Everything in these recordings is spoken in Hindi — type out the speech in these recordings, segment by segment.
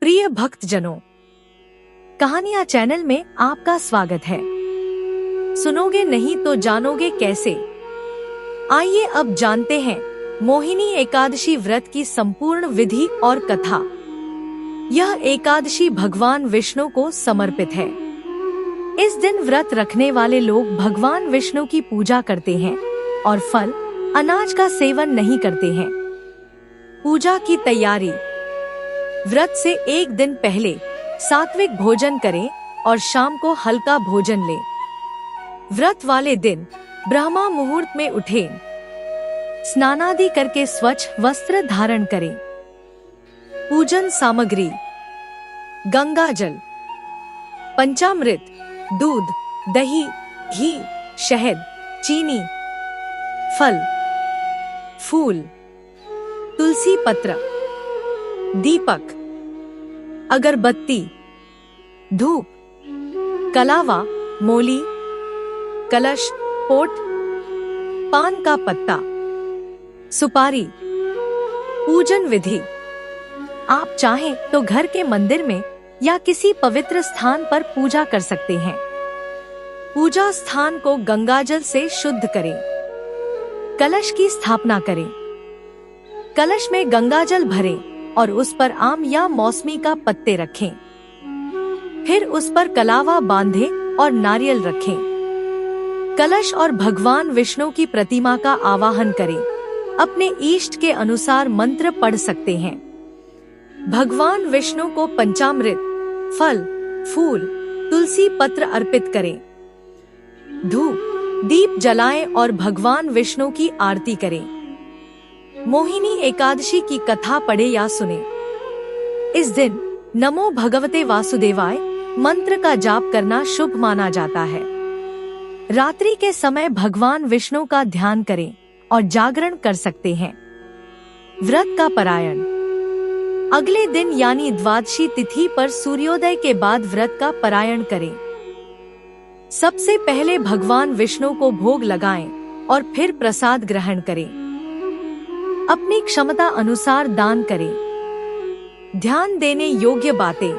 प्रिय भक्तजनों, कहानियां चैनल में आपका स्वागत है। सुनोगे नहीं तो जानोगे कैसे? आइए अब जानते हैं मोहिनी एकादशी व्रत की संपूर्ण विधि और कथा। यह एकादशी भगवान विष्णु को समर्पित है। इस दिन व्रत रखने वाले लोग भगवान विष्णु की पूजा करते हैं और फल, अनाज का सेवन नहीं करते हैं। पूजा की तैयारी। व्रत से एक दिन पहले सात्विक भोजन करें और शाम को हल्का भोजन लें। व्रत वाले दिन ब्रह्मा मुहूर्त में उठें। स्नानादि करके स्वच्छ वस्त्र धारण करें। पूजन सामग्री: गंगा जल, पंचामृत, दूध, दही, घी, शहद, चीनी, फल, फूल, तुलसी पत्र, दीपक, अगरबत्ती, धूप, कलावा, मोली, कलश, पोट, पान का पत्ता, सुपारी। पूजन विधि: आप चाहें तो घर के मंदिर में या किसी पवित्र स्थान पर पूजा कर सकते हैं। पूजा स्थान को गंगाजल से शुद्ध करें। कलश की स्थापना करें। कलश में गंगाजल भरें और उस पर आम या मौसमी का पत्ते रखें। फिर उस पर कलावा बांधें और नारियल रखें। कलश और भगवान विष्णु की प्रतिमा का आवाहन करें। अपने इष्ट के अनुसार मंत्र पढ़ सकते हैं। भगवान विष्णु को पंचामृत, फल, फूल, तुलसी पत्र अर्पित करें। धूप, दीप जलाएं और भगवान विष्णु की आरती करें। मोहिनी एकादशी की कथा पढ़े या सुने। इस दिन नमो भगवते वासुदेवाय मंत्र का जाप करना शुभ माना जाता है। रात्रि के समय भगवान विष्णु का ध्यान करें और जागरण कर सकते हैं। व्रत का पारायण: अगले दिन यानी द्वादशी तिथि पर सूर्योदय के बाद व्रत का पारायण करें। सबसे पहले भगवान विष्णु को भोग लगाएं और फिर प्रसाद ग्रहण करें। अपनी क्षमता अनुसार दान करें। ध्यान देने योग्य बातें: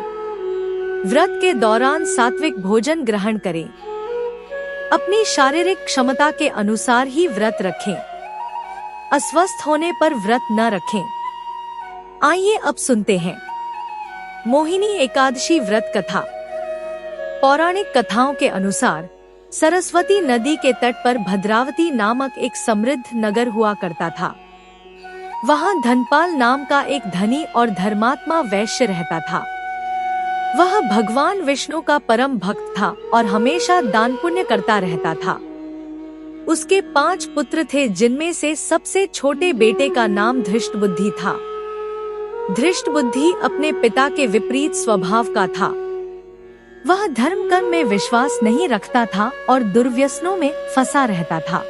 व्रत के दौरान सात्विक भोजन ग्रहण करें। अपनी शारीरिक क्षमता के अनुसार ही व्रत रखें। अस्वस्थ होने पर व्रत न रखें। आइए अब सुनते हैं मोहिनी एकादशी व्रत कथा। पौराणिक कथाओं के अनुसार सरस्वती नदी के तट पर भद्रावती नामक एक समृद्ध नगर हुआ करता था। वहां धनपाल नाम का एक धनी और धर्मात्मा वैश्य रहता था। वह भगवान विष्णु का परम भक्त था और हमेशा दान पुण्य करता रहता था। उसके 5 पुत्र थे, जिनमें से सबसे छोटे बेटे का नाम धृष्टबुद्धि था। धृष्टबुद्धि अपने पिता के विपरीत स्वभाव का था। वह धर्म कर्म में विश्वास नहीं रखता था और दुर्व्यसनों में फंसा रहता था।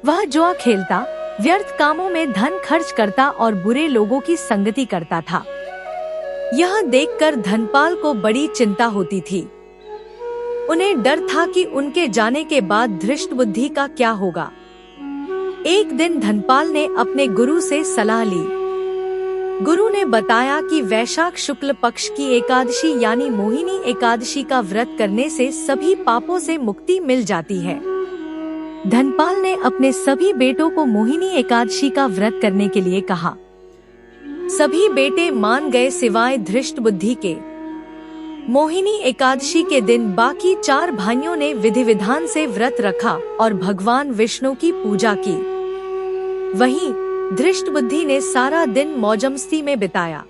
वह जुआ खेलता, व्यर्थ कामों में धन खर्च करता और बुरे लोगों की संगति करता था। यह देखकर धनपाल को बड़ी चिंता होती थी। उन्हें डर था कि उनके जाने के बाद धृष्टबुद्धि का क्या होगा। एक दिन धनपाल ने अपने गुरु से सलाह ली। गुरु ने बताया कि वैशाख शुक्ल पक्ष की एकादशी यानी मोहिनी एकादशी का व्रत करने से सभी पापों से मुक्ति मिल जाती है। धनपाल ने अपने सभी बेटों को मोहिनी एकादशी का व्रत करने के लिए कहा। सभी बेटे मान गए सिवाय धृष्टबुद्धि के। मोहिनी एकादशी के दिन बाकी 4 भाइयों ने विधि विधान से व्रत रखा और भगवान विष्णु की पूजा की। वहीं धृष्टबुद्धि ने सारा दिन मौजमस्ती में बिताया।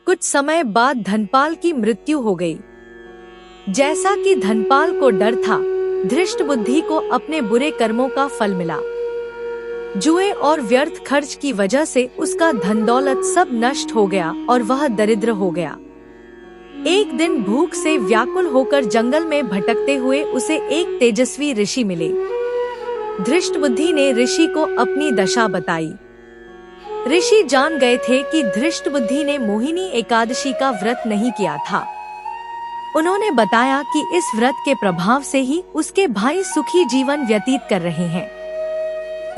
कुछ समय बाद धनपाल की मृत्यु हो गई। जैसा कि धनपाल को डर था, धृष्टबुद्धि को अपने बुरे कर्मों का फल मिला। जुए और व्यर्थ खर्च की वजह से उसका धन दौलत सब नष्ट हो गया और वह दरिद्र हो गया। एक दिन भूख से व्याकुल होकर जंगल में भटकते हुए उसे एक तेजस्वी ऋषि मिले। धृष्टबुद्धि ने ऋषि को अपनी दशा बताई। ऋषि जान गए थे कि धृष्टबुद्धि ने मोहिनी एकादशी का व्रत नहीं किया था। उन्होंने बताया कि इस व्रत के प्रभाव से ही उसके भाई सुखी जीवन व्यतीत कर रहे हैं।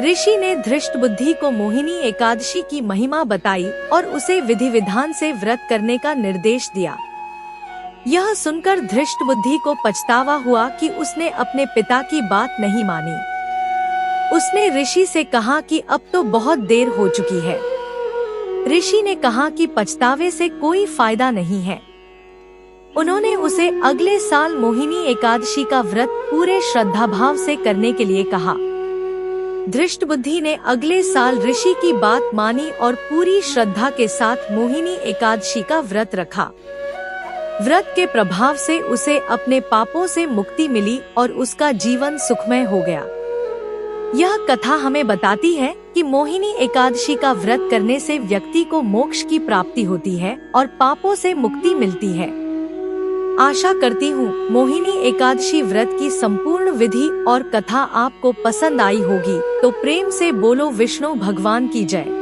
ऋषि ने धृष्टबुद्धि को मोहिनी एकादशी की महिमा बताई और उसे विधि विधान से व्रत करने का निर्देश दिया। यह सुनकर धृष्टबुद्धि को पछतावा हुआ कि उसने अपने पिता की बात नहीं मानी। उसने ऋषि से कहा कि अब तो बहुत देर हो चुकी है। ऋषि ने कहा कि पछतावे से कोई फायदा नहीं है। उन्होंने उसे अगले साल मोहिनी एकादशी का व्रत पूरे श्रद्धाभाव से करने के लिए कहा। धृष्टबुद्धि ने अगले साल ऋषि की बात मानी और पूरी श्रद्धा के साथ मोहिनी एकादशी का व्रत रखा। व्रत के प्रभाव से उसे अपने पापों से मुक्ति मिली और उसका जीवन सुखमय हो गया। यह कथा हमें बताती है कि मोहिनी एकादशी का व्रत करने से व्यक्ति को मोक्ष की प्राप्ति होती है और पापों से मुक्ति मिलती है। आशा करती हूँ मोहिनी एकादशी व्रत की संपूर्ण विधि और कथा आपको पसंद आई होगी। तो प्रेम से बोलो विष्णु भगवान की जय।